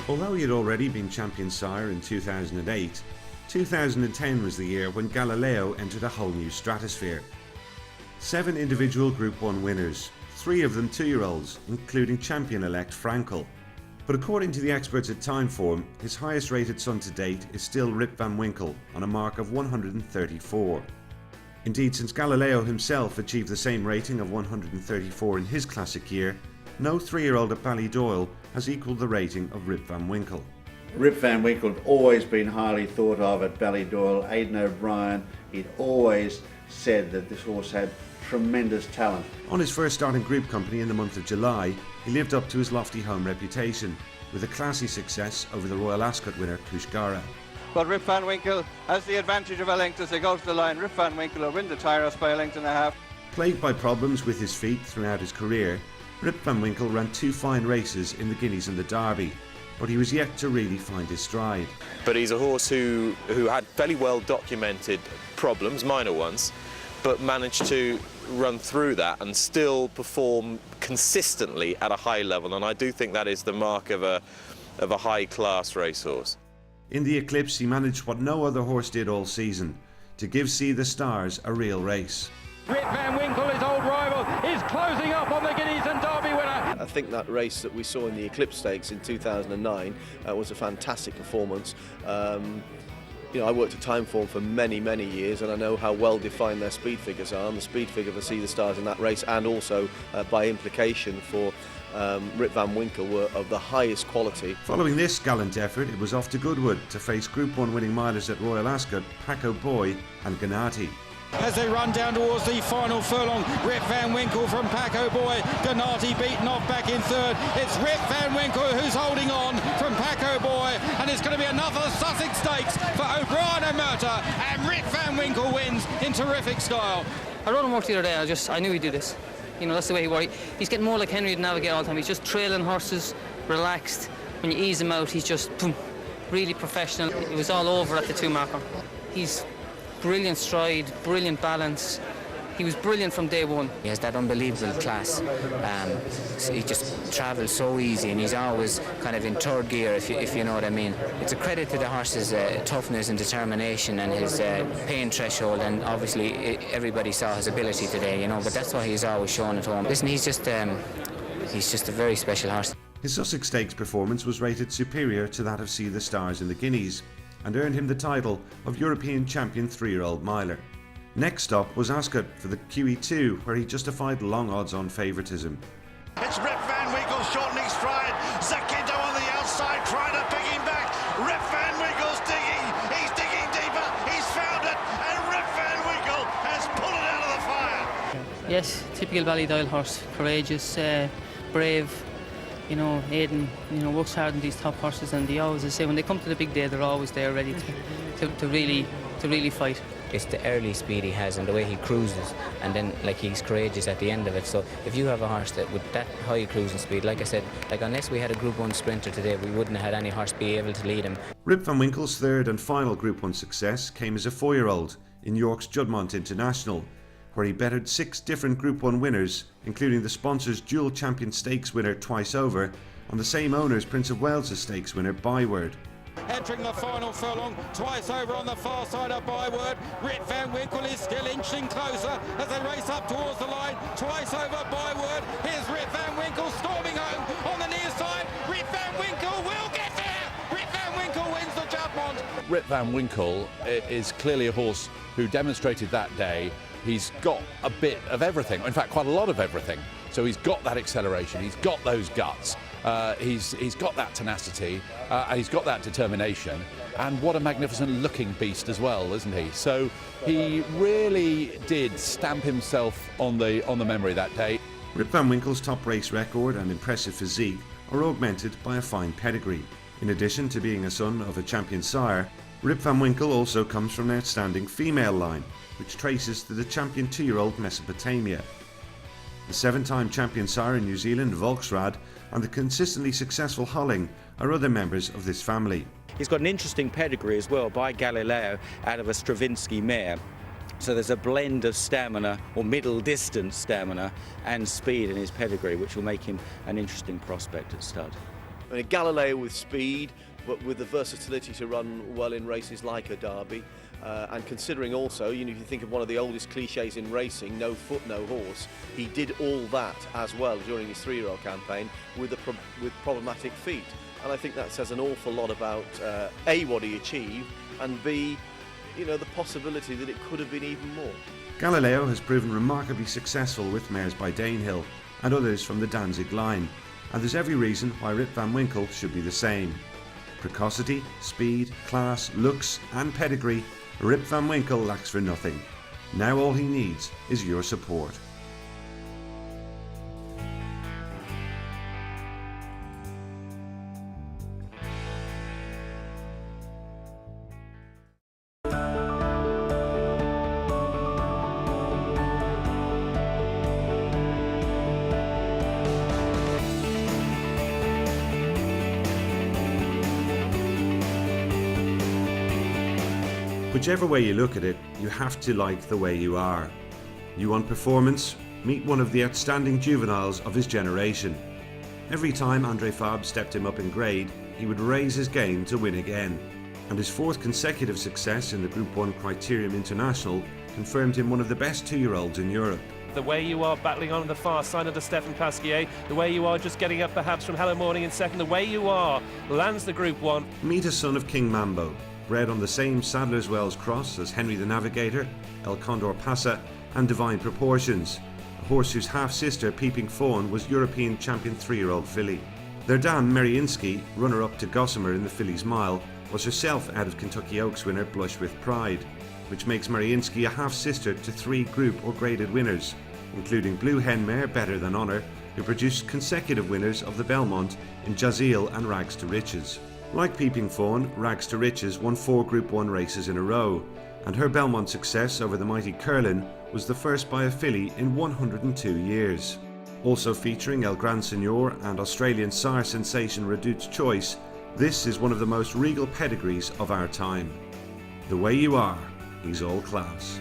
Although he had already been champion sire in 2008, 2010 was the year when Galileo entered a whole new stratosphere. 7 individual Group 1 winners, 3 of them 2-year-olds, including champion-elect Frankel. But according to the experts at Timeform, his highest rated son to date is still Rip Van Winkle on a mark of 134. Indeed, since Galileo himself achieved the same rating of 134 in his classic year, no 3-year-old at Ballydoyle has equalled the rating of Rip Van Winkle. Rip Van Winkle had always been highly thought of at Ballydoyle. Aidan O'Brien, he'd always said that this horse had tremendous talent. On his first start in Group Company in the month of July, he lived up to his lofty home reputation with a classy success over the Royal Ascot winner Kushgara. But Rip Van Winkle has the advantage of a length as they go to the line. Rip Van Winkle will win the Tyros by a length and a half. Plagued by problems with his feet throughout his career, Rip Van Winkle ran 2 fine races in the Guineas and the Derby, but he was yet to really find his stride. But he's a horse who had fairly well documented problems, minor ones, but managed to run through that and still perform consistently at a high level, and I do think that is the mark of a high-class racehorse. In the Eclipse, he managed what no other horse did all season, to give See the Stars a real race. Rip Van Winkle, his old rival, is closing up on the Guineas and Derby winner. I think that race that we saw in the Eclipse Stakes in 2009 was a fantastic performance. I worked at Timeform for many, many years, and I know how well defined their speed figures are, and the speed figure for See the Stars in that race, and also by implication for Rip Van Winkle, were of the highest quality. Following this gallant effort, it was off to Goodwood to face Group 1 winning milers at Royal Ascot, Paco Boy and Gennady. As they run down towards the final furlong, Rip Van Winkle from Paco Boy, Gennady beaten off back in third. It's Rip Van Winkle who's holding on from Paco Boy, and it's going to be another Sussex Stakes for O'Brien and Murta, and Rip Van Winkle wins in terrific style. I rode him work the other day. I knew he'd do this. That's the way he works. He's getting more like Henry to navigate all the time. He's just trailing horses, relaxed. When you ease him out, he's just boom, really professional. It was all over at the 2 marker. He's brilliant stride, brilliant balance. He was brilliant from day one. He has that unbelievable class. So he just travels so easy, and he's always kind of in 3rd gear, if you know what I mean. It's a credit to the horse's toughness and determination and his pain threshold, and obviously everybody saw his ability today, but that's why he's always shown at home. Listen, he's just a very special horse. His Sussex Stakes performance was rated superior to that of See the Stars in the Guineas, and earned him the title of European Champion 3-year-old miler. Next stop was Ascot for the QE2, where he justified long odds-on favouritism. It's Rip Van Winkle shortening stride. Zakindo on the outside trying to pick him back. Rip Van Winkle's digging. He's digging deeper. He's found it, and Rip Van Winkle has pulled it out of the fire. Yes, typical Ballydoyle horse, courageous, brave. Aidan, works hard in these top horses, and they always say when they come to the big day, they're always there ready to really fight. It's the early speed he has and the way he cruises, and then he's courageous at the end of it. So if you have a horse that with that high cruising speed, like I said, unless we had a Group 1 sprinter today, we wouldn't have had any horse be able to lead him. Rip Van Winkle's 3rd and final Group 1 success came as a 4-year-old in York's Juddmonte International, where he bettered 6 different Group 1 winners, including the sponsor's dual champion stakes winner twice over, and the same owner's Prince of Wales' stakes winner Byword. Entering the final furlong, twice over on the far side of Byword. Rip Van Winkle is still inching closer as they race up towards the line. Twice over Byword. Here's Rip Van Winkle storming home on the near side. Rip Van Winkle will get there. Rip Van Winkle wins the Juddmonte. Rip Van Winkle is clearly a horse who demonstrated that day he's got a bit of everything, in fact quite a lot of everything. So he's got that acceleration, he's got those guts, he's got that tenacity, he's got that determination, and what a magnificent looking beast as well, isn't he? So he really did stamp himself on the memory that day. Rip Van Winkle's top race record and impressive physique are augmented by a fine pedigree. In addition to being a son of a champion sire, Rip Van Winkle also comes from an outstanding female line, which traces to the champion 2-year-old Mesopotamia. The 7-time champion sire in New Zealand, Volksrad, and the consistently successful Holling are other members of this family. He's got an interesting pedigree as well by Galileo out of a Stravinsky mare. So there's a blend of stamina, or middle distance stamina, and speed in his pedigree, which will make him an interesting prospect at stud. I mean, Galileo with speed, but with the versatility to run well in races like a Derby. And considering also, if you think of one of the oldest cliches in racing, no foot, no horse, he did all that as well during his 3-year-old campaign with problematic feet. And I think that says an awful lot about A, what he achieved, and B, the possibility that it could have been even more. Galileo has proven remarkably successful with mares by Danehill and others from the Danzig line, and there's every reason why Rip Van Winkle should be the same. Precocity, speed, class, looks and pedigree, Rip Van Winkle lacks for nothing. Now all he needs is your support. Whichever way you look at it, you have to like the way you are. You want performance? Meet one of the outstanding juveniles of his generation. Every time Andre Fabre stepped him up in grade, he would raise his game to win again. And his 4th consecutive success in the Group 1 Criterium International confirmed him one of the best 2-year-olds in Europe. The way you are battling on the far side of the Stefan Pasquier, the way you are just getting up perhaps from Hello Morning in second, the way you are lands the Group 1. Meet a son of King Mambo, bred on the same Sadler's Wells cross as Henry the Navigator, El Condor Pasa and Divine Proportions, a horse whose half-sister Peeping Fawn was European champion 3-year-old filly. Their dam Meryinsky, runner-up to Gossamer in the Fillies Mile, was herself out of Kentucky Oaks winner Blush with Pride, which makes Meryinsky a half-sister to 3 group or graded winners, including Blue Hen mare Better Than Honour, who produced consecutive winners of the Belmont in Jazeel and Rags to Riches. Like Peeping Fawn, Rags to Riches won 4 Group 1 races in a row, and her Belmont success over the mighty Curlin was the first by a filly in 102 years. Also featuring El Gran Senor and Australian sire sensation Redout's Choice, this is one of the most regal pedigrees of our time. The way you are, he's all class.